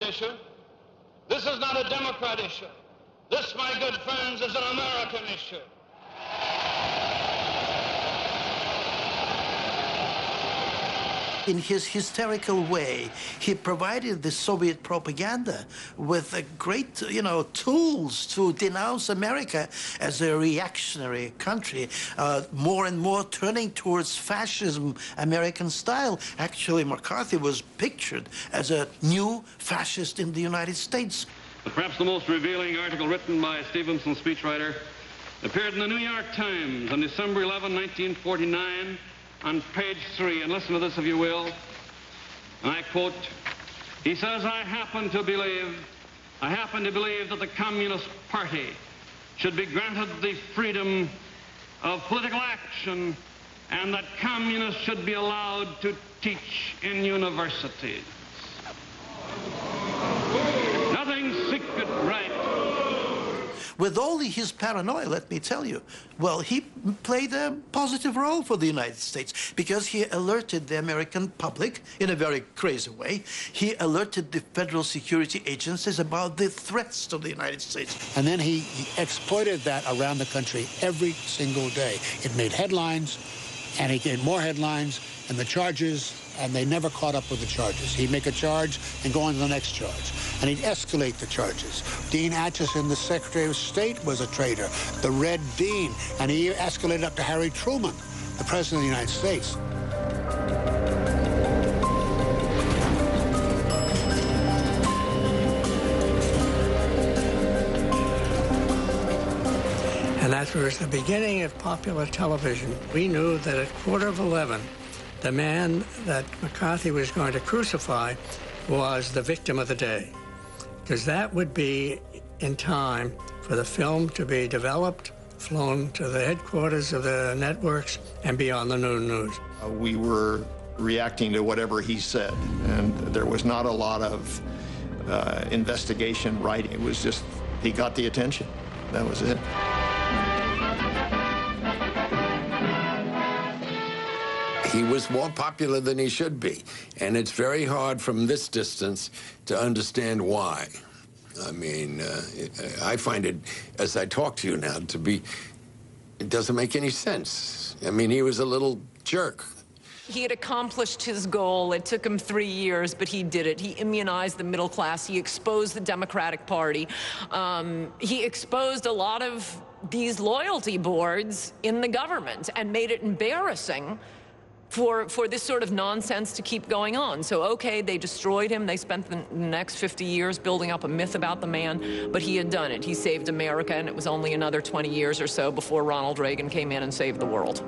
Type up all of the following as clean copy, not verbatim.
issue. This is not a Democrat issue. This, my good friends, is an American issue. In his hysterical way, he provided the Soviet propaganda with a great, tools to denounce America as a reactionary country, more and more turning towards fascism, American style. Actually, McCarthy was pictured as a new fascist in the United States. Perhaps the most revealing article written by a Stevenson speechwriter appeared in the New York Times on December 11, 1949, on page 3, and listen to this if you will, and I quote, he says, I happen to believe that the Communist Party should be granted the freedom of political action and that communists should be allowed to teach in universities. Nothing secret, right? With all his paranoia, let me tell you, well, he played a positive role for the United States because he alerted the American public in a very crazy way. He alerted the federal security agencies about the threats to the United States. And then he exploited that around the country every single day. It made headlines, and he gave more headlines, and the charges, and they never caught up with the charges. He'd make a charge and go on to the next charge, and he'd escalate the charges. Dean Acheson, the Secretary of State, was a traitor, the Red Dean, and he escalated up to Harry Truman, the President of the United States. And that was the beginning of popular television. We knew that at 11:15, the man that McCarthy was going to crucify was the victim of the day, because that would be in time for the film to be developed, flown to the headquarters of the networks, and be on the noon news. We were reacting to whatever he said, and there was not a lot of investigation writing. It was just, he got the attention. That was it. He was more popular than he should be, and it's very hard from this distance to understand why. I mean, I find it, as I talk to you now, to be, it doesn't make any sense. I mean, he was a little jerk. He had accomplished his goal. It took him 3 years, but he did it. He immunized the middle class. He exposed the Democratic Party. He exposed a lot of these loyalty boards in the government and made it embarrassing for this sort of nonsense to keep going on. So, okay, they destroyed him. They spent the next 50 years building up a myth about the man, but he had done it. He saved America, and it was only another 20 years or so before Ronald Reagan came in and saved the world.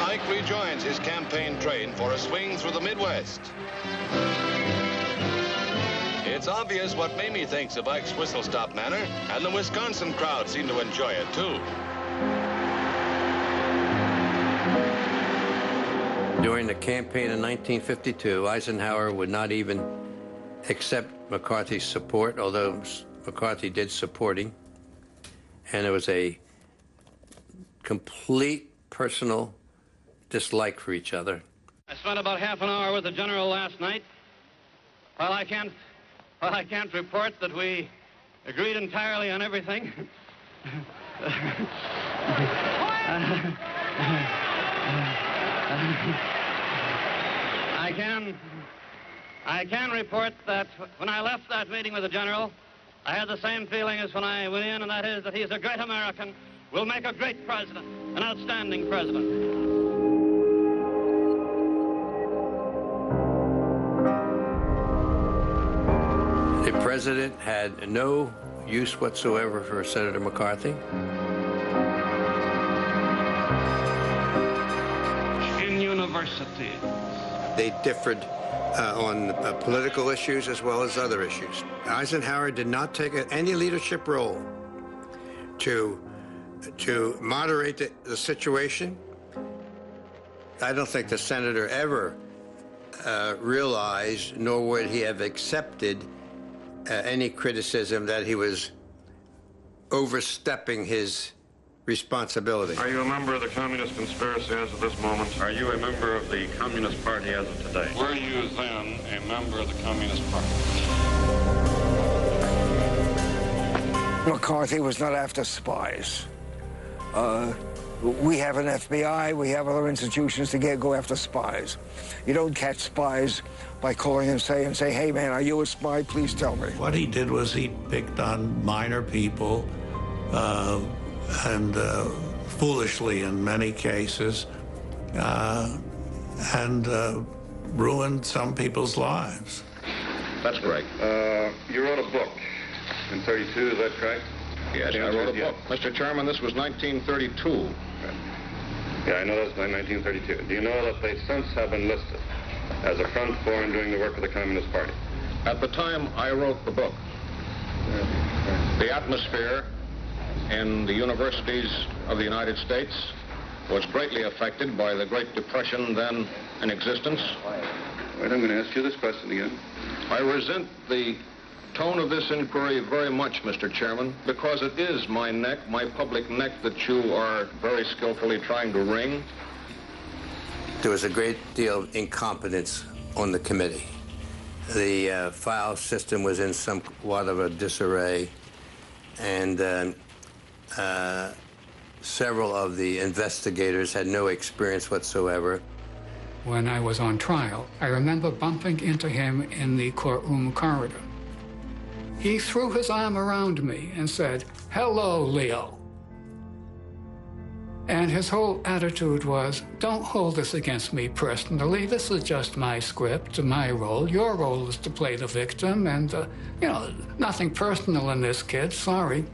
Ike rejoins his campaign train for a swing through the Midwest. It's obvious what Mamie thinks of Ike's whistle-stop manner, and the Wisconsin crowd seem to enjoy it, too. During the campaign in 1952, Eisenhower would not even accept McCarthy's support, although McCarthy did support him. And there was a complete personal dislike for each other. I spent about half an hour with the general last night. While I can't report that we agreed entirely on everything. I can report that when I left that meeting with the general, I had the same feeling as when I went in, and that is that he is a great American, will make a great president, an outstanding president. The president had no use whatsoever for Senator McCarthy. In universities. They differed on political issues as well as other issues. Eisenhower did not take any leadership role to moderate the situation. I don't think the senator ever realized, nor would he have accepted any criticism that he was overstepping his responsibility. Are you a member of the communist conspiracy as of this moment? Are you a member of the Communist Party as of today? Were you then a member of the Communist Party? McCarthy was not after spies. We have an FBI, we have other institutions to go after spies. You don't catch spies by calling and say, hey man, are you a spy? Please tell me. What he did was he picked on minor people, and foolishly in many cases, and ruined some people's lives. That's correct. You wrote a book in 32, is that correct? Yes, I wrote a book. Mr. Chairman, this was 1932. Yeah, I know that's 1932. Do you know that they since have been listed as a front foreign doing the work of the Communist Party? At the time I wrote the book, the atmosphere in the universities of the United States was greatly affected by the Great Depression then in existence. Wait, I'm going to ask you this question again. I resent the tone of this inquiry very much, Mr. Chairman, because it is my neck, my public neck, that you are very skillfully trying to wring. There was a great deal of incompetence on the committee. The file system was in somewhat of a disarray, and several of the investigators had no experience whatsoever. When I was on trial, I remember bumping into him in the courtroom corridor. He threw his arm around me and said, "Hello, Leo." And his whole attitude was, don't hold this against me personally. This is just my script, my role. Your role is to play the victim, and, nothing personal in this, kid, sorry.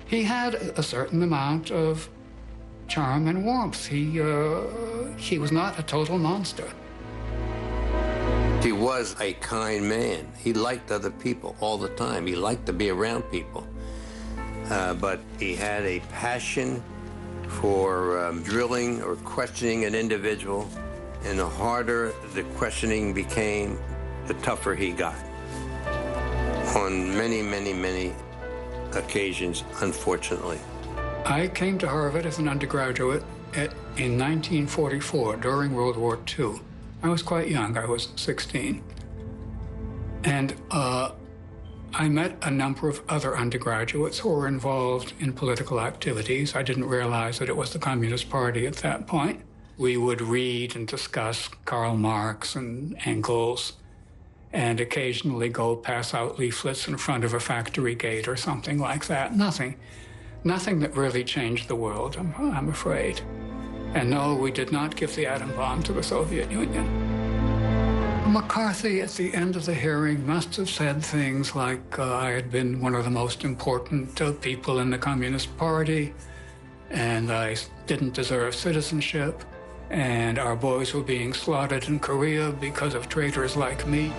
He had a certain amount of charm and warmth. He was not a total monster. He was a kind man. He liked other people all the time. He liked to be around people. But he had a passion for drilling or questioning an individual, and the harder the questioning became, the tougher he got. On many, many, many occasions, unfortunately. I came to Harvard as an undergraduate in 1944, during World War II. I was quite young, I was 16. And I met a number of other undergraduates who were involved in political activities. I didn't realize that it was the Communist Party at that point. We would read and discuss Karl Marx and Engels, and occasionally go pass out leaflets in front of a factory gate or something like that. Nothing that really changed the world, I'm afraid. And no, we did not give the atom bomb to the Soviet Union. McCarthy, at the end of the hearing, must have said things like, I had been one of the most important people in the Communist Party, and I didn't deserve citizenship, and our boys were being slaughtered in Korea because of traitors like me.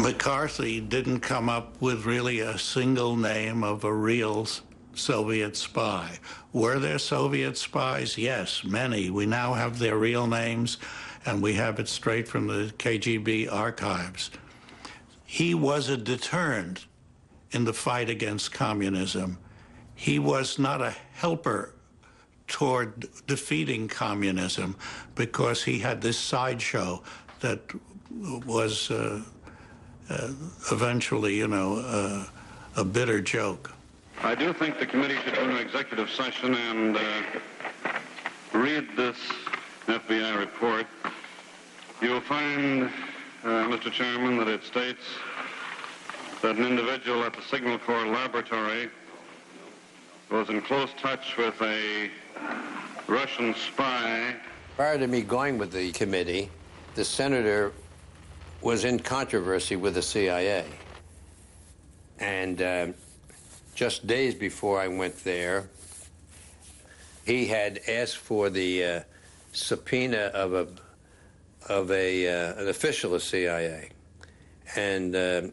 McCarthy didn't come up with really a single name of a real Soviet spy. Were there Soviet spies? Yes, many. We now have their real names, and we have it straight from the KGB archives. He was a deterrent in the fight against communism. He was not a helper toward defeating communism, because he had this sideshow that was eventually, a bitter joke. I do think the committee should go to executive session and read this FBI report. You will find, Mr. Chairman, that it states that an individual at the Signal Corps laboratory was in close touch with a Russian spy. Prior to me going with the committee, the senator was in controversy with the CIA. And just days before I went there, he had asked for the subpoena of an official of CIA. And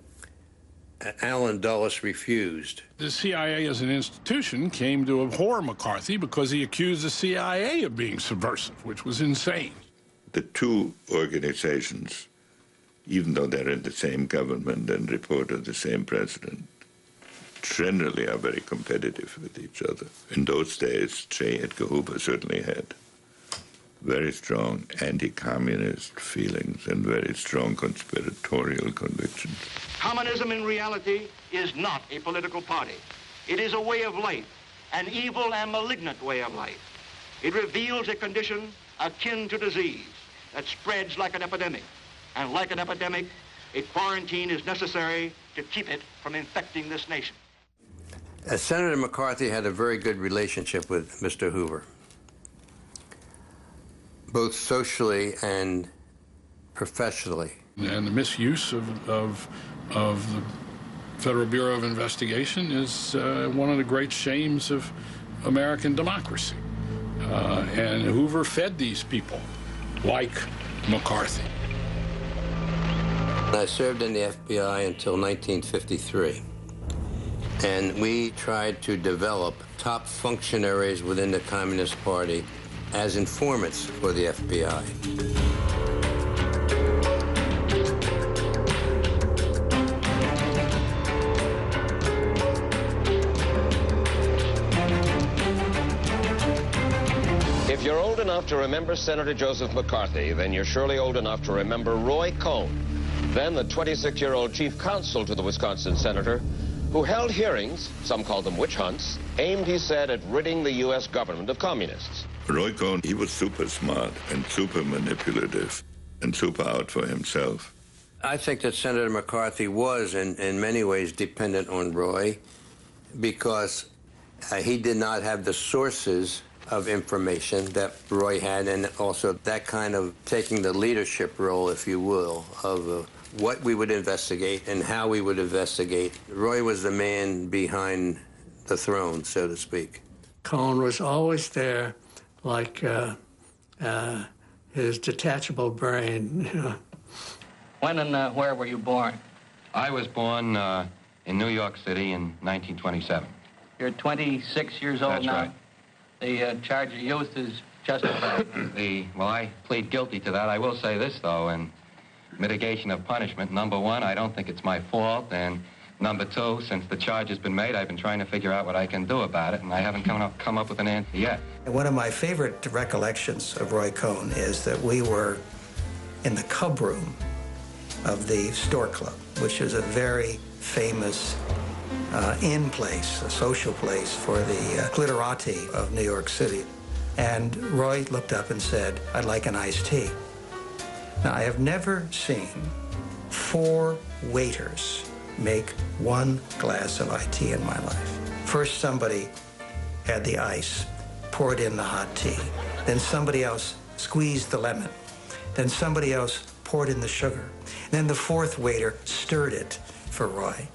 Allen Dulles refused. The CIA as an institution came to abhor McCarthy because he accused the CIA of being subversive, which was insane. The two organizations, even though they're in the same government and report to the same president, generally are very competitive with each other. In those days, J. Edgar Hoover certainly had very strong anti-communist feelings and very strong conspiratorial convictions. Communism in reality is not a political party. It is a way of life, an evil and malignant way of life. It reveals a condition akin to disease that spreads like an epidemic. And like an epidemic, a quarantine is necessary to keep it from infecting this nation. Senator McCarthy had a very good relationship with Mr. Hoover, both socially and professionally. And the misuse of the Federal Bureau of Investigation is one of the great shames of American democracy. And Hoover fed these people, like McCarthy. I served in the FBI until 1953. And we tried to develop top functionaries within the Communist Party as informants for the FBI. If you're old enough to remember Senator Joseph Makary, then you're surely old enough to remember Roy Cohn, then the 26-year-old chief counsel to the Wisconsin senator, who held hearings, some called them witch hunts, aimed, he said, at ridding the U.S. government of communists. Roy Cohn, he was super smart and super manipulative and super out for himself. I think that Senator McCarthy was, in many ways, dependent on Roy because he did not have the sources of information that Roy had, and also that kind of taking the leadership role, if you will, of what we would investigate and how we would investigate. Roy was the man behind the throne, so to speak. Cohn was always there, like his detachable brain. You know. When and where were you born? I was born in New York City in 1927. You're 26 years old That's now? Right. The charge of youth is justified. Well, I plead guilty to that. I will say this, though, in mitigation of punishment, number one, I don't think it's my fault, and number two, since the charge has been made, I've been trying to figure out what I can do about it, and I haven't come up with an answer yet. One of my favorite recollections of Roy Cohn is that we were in the cub room of the Store Club, which is a very famous inn place, a social place for the glitterati of New York City. And Roy looked up and said, "I'd like an iced tea." Now, I have never seen 4 waiters make 1 glass of tea in my life. First, somebody had the ice, poured in the hot tea. Then somebody else squeezed the lemon. Then somebody else poured in the sugar. Then the 4th waiter stirred it for Roy.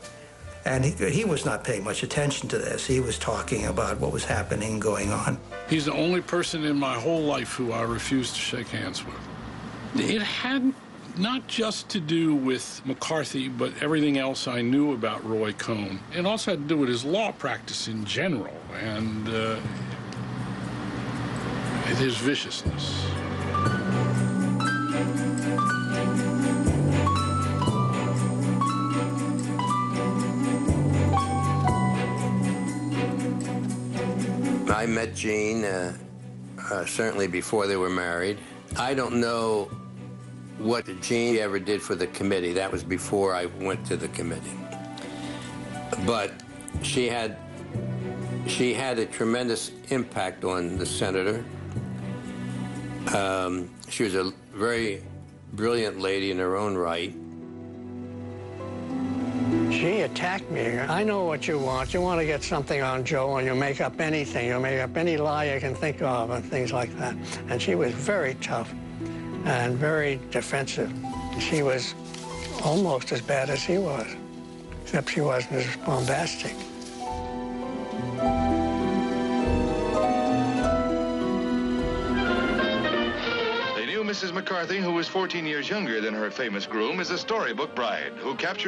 And he was not paying much attention to this. He was talking about what was happening, going on. He's the only person in my whole life who I refused to shake hands with. It had not just to do with McCarthy, but everything else I knew about Roy Cohn. It also had to do with his law practice in general and his viciousness. I met Jean certainly before they were married. I don't know what Jean ever did for the committee. That was before I went to the committee. But she had a tremendous impact on the senator. She was a very brilliant lady in her own right. She attacked me. I know what you want. You want to get something on Joe, and you make up anything. You make up any lie you can think of and things like that. And she was very tough and very defensive. She was almost as bad as he was, except she wasn't as bombastic. They knew Mrs. McCarthy, who was 14 years younger than her famous groom, is a storybook bride who captures